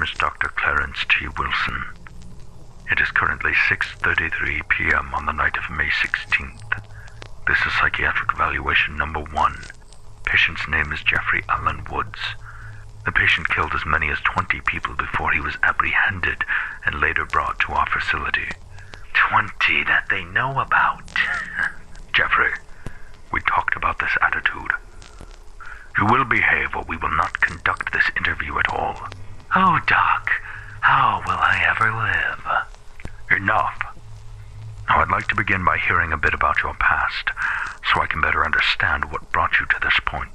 name is Dr. Clarence T. Wilson. It is currently 6:33 p.m. on the night of May 16th. This is psychiatric evaluation number 1. Patient's name is Jeffrey Allen Woods. The patient killed as many as 20 people before he was apprehended and later brought to our facility. 20 that they know about. Jeffrey, we talked about this attitude. You will behave or we will not conduct this interview at all. Oh, Doc, how will I ever live? Enough. Now I'd like to begin by hearing a bit about your past, so I can better understand what brought you to this point.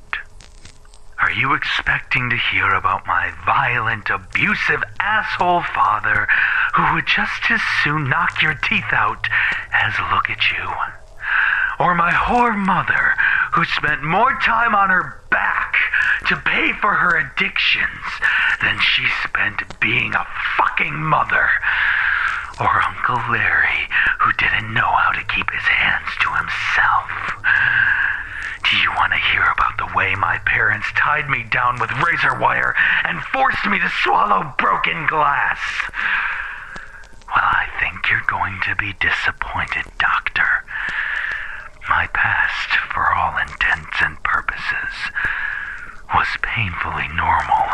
Are you expecting to hear about my violent, abusive asshole father who would just as soon knock your teeth out as look at you? Or my whore mother who spent more time on her back to pay for her addictions than she spent being a fucking mother? Or Uncle Larry, who didn't know how to keep his hands to himself? Do you want to hear about the way my parents tied me down with razor wire and forced me to swallow broken glass? Well, I think you're going to be disappointed, Doctor. My past, for all intents and purposes, was painfully normal.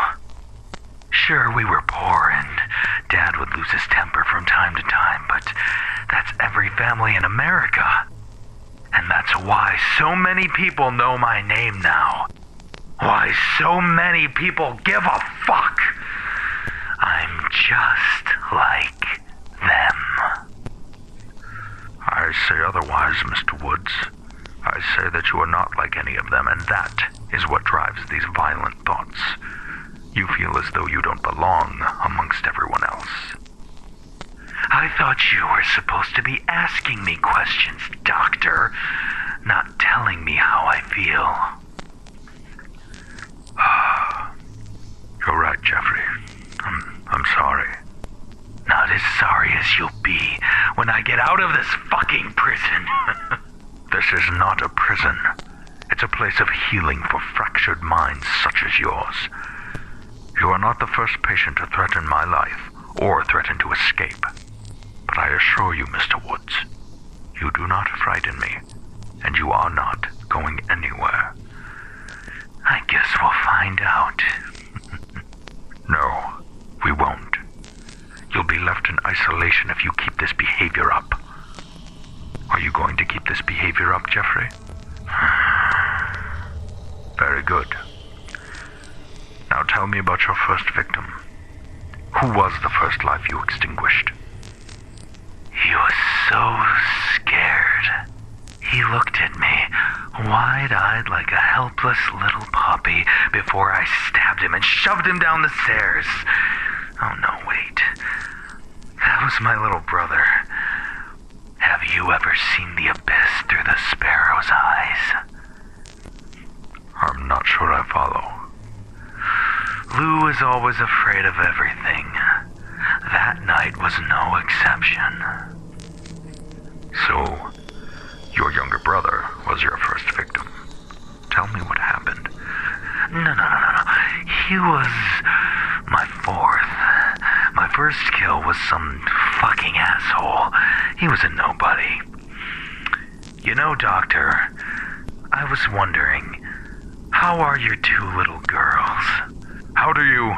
Sure, we were poor and Dad would lose his temper from time to time, but that's every family in America. And that's why so many people know my name now. Why so many people give a fuck. I'm just like them. I say otherwise, Mr. Woods. I say that you are not like any of them, and that is what drives these violent thoughts. You feel as though you don't belong amongst everyone else. I thought you were supposed to be asking me questions, Doctor, not telling me how I feel. You're right, Jeffrey. I'm sorry. Not as sorry as you'll be when I get out of this fucking prison. This is not a prison. It's a place of healing for fractured minds such as yours. You are not the first patient to threaten my life, or threaten to escape. But I assure you, Mr. Woods, you do not frighten me, and you are not going anywhere. I guess we'll find out. No, we won't. You'll be left in isolation if you keep this behavior up. Are you going to keep this behavior up, Jeffrey? Very good. Now tell me about your first victim. Who was the first life you extinguished? He was so scared. He looked at me, wide-eyed like a helpless little puppy, before I stabbed him and shoved him down the stairs. Oh no, wait. That was my little brother. Have you ever seen the abyss through the sparrow's eyes? I'm not sure I follow. Lou is always afraid of everything. That night was no exception. So, your younger brother was your first victim. Tell me what happened. No. He was my fourth. My first kill was some fucking asshole. He was a nobody. You know, Doctor, I was wondering, how are your two little girls? How do you...